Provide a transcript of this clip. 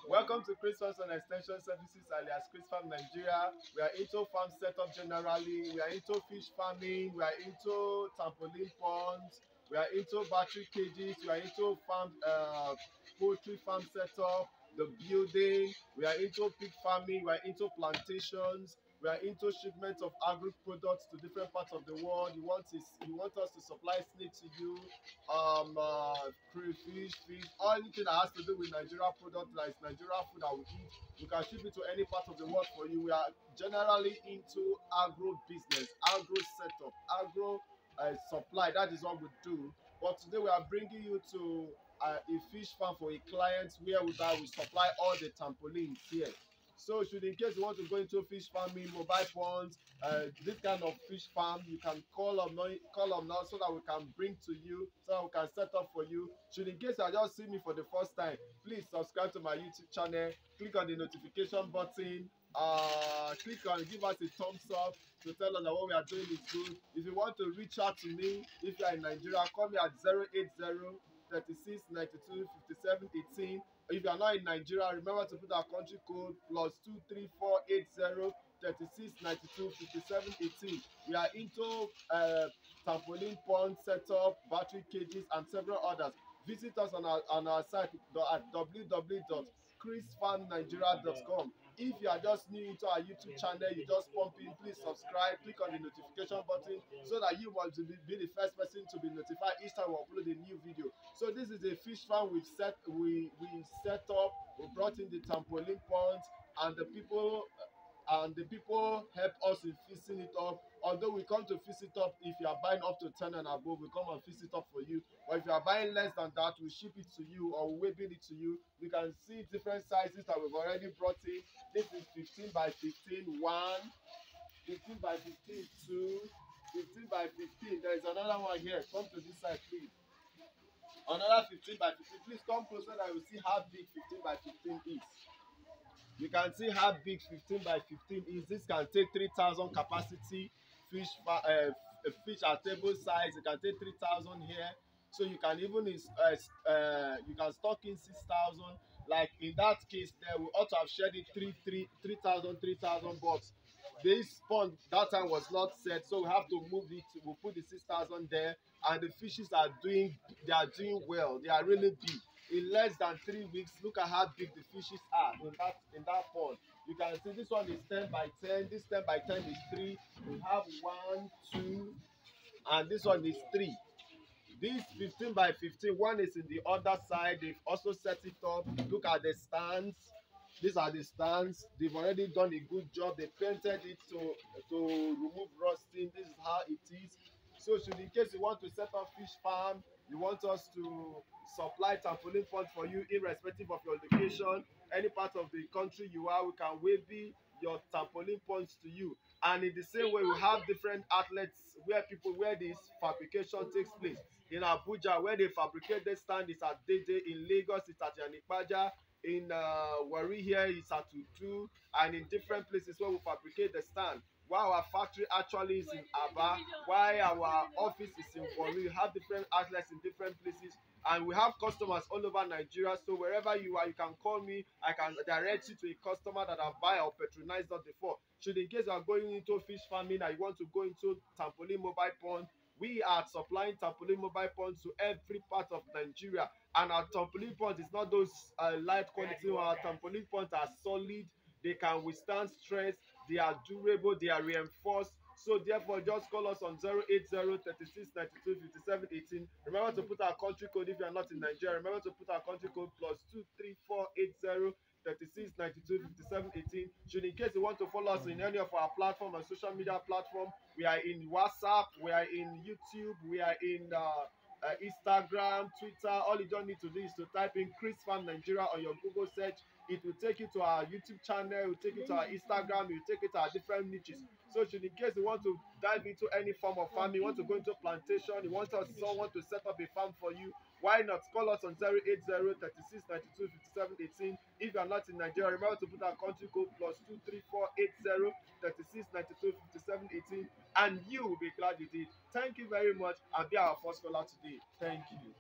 Welcome to Chris Farms and Extension Services alias Chris Farm Nigeria. We are into farm setup generally. We are into fish farming. We are into trampoline ponds. We are into battery cages. We are into farm poultry farm setup, the building. We are into pig farming. We are into plantations. We are into shipments of agri products to different parts of the world. You want us to supply snake to you, crayfish, fish, all anything that has to do with Nigeria product, that is Nigeria food that we eat. We can ship it to any part of the world for you. We are generally into agro business, agro setup, agro supply. That is what we do. But today we are bringing you to a fish farm for a client where we supply all the trampolines here. So should in case you want to go into fish farming, mobile ponds, this kind of fish farm, you can call them now so that we can bring to you, so that we can set up for you. Should in case you are just seeing me for the first time, please subscribe to my YouTube channel, click on the notification button, click on give us a thumbs up to tell us that what we are doing is good. If you want to reach out to me, if you are in Nigeria, call me at 080 36 92 57 18. If you are not in Nigeria, remember to put our country code +23480 36 92 57 18. We are into trampoline pond setup, battery cages, and several others. Visit us on our site at www.chrisfarmnigeria.com. If you are just new into our YouTube channel, you just pump in, please subscribe, click on the notification button so that you will be the first person to be notified each time we upload a new video. So this is a fish farm we set up, we brought in the trampoline ponds, and the people help us in fixing it up. Although we come to fix it up, if you are buying up to 10 and above, we come and fix it up for you. But if you are buying less than that, we ship it to you or we bill it to you. You can see different sizes that we've already brought in. This is 15 by 15 1, 15 by 15 2, 15 by 15. There is another one here. Come to this side, please. Another 15 by 15. Please come closer so that you will see how big 15 by 15 is. You can see how big 15 by 15 is. This can take 3,000 capacity fish at table size. You can take 3,000 here. So you can even you can stock in 6,000. Like in that case, there we ought to have shared it 3,000, but this pond that time was not set, so we have to move it. We'll put the 6,000 there, and the fishes are doing well. They are really big. In less than 3 weeks, look at how big the fishes are in that pond. You can see this one is 10 by 10. This 10 by 10 is 3. We have 1, 2, and this one is 3. This 15 by 15, one is in the other side. They've also set it up. Look at the stands. These are the stands. They've already done a good job. They painted it to remove rusting. This is how it is. So should in case you want to set up fish farm, you want us to supply trampoline pond for you irrespective of your location, any part of the country you are, we can waive your trampoline ponds to you. And in the same way, we have different outlets where this fabrication takes place. In Abuja, where they fabricate the stand, is at Dede. In Lagos, it's at Yanipaja. In Warri here, it's at Utu. And in different places where we fabricate the stand. While our factory actually is in Aba, while our office is in Warri, we have different outlets in different places. And we have customers all over Nigeria. So wherever you are, you can call me. I can direct you to a customer that have buy or patronized us before. Should in case you are going into fish farming and you want to go into trampoline mobile pond, we are supplying trampoline mobile ponds to every part of Nigeria. And our trampoline ponds is not those light quality. Our trampoline ponds are solid. They can withstand stress. They are durable. They are reinforced. So therefore, just call us on 080 36 92 57 18. Remember to put our country code if you are not in Nigeria. Remember to put our country code +23480 36 92 57 18. Should in case you want to follow us in any of our platform and social media platform, we are in WhatsApp, we are in YouTube, we are in Instagram, Twitter. All you don't need to do is to type in Chris Farm Nigeria on your Google search. It will take you to our YouTube channel, it will take you to our Instagram, it will take you to our different niches. So should in case you want to dive into any form of farming, you want to go into plantation, you want someone to set up a farm for you, why not call us on 080 36 92 57 18. If you are not in Nigeria, remember to put our country code +23480 36 92 57 18, and you will be glad you did. Thank you very much, and be our first caller today. Thank you.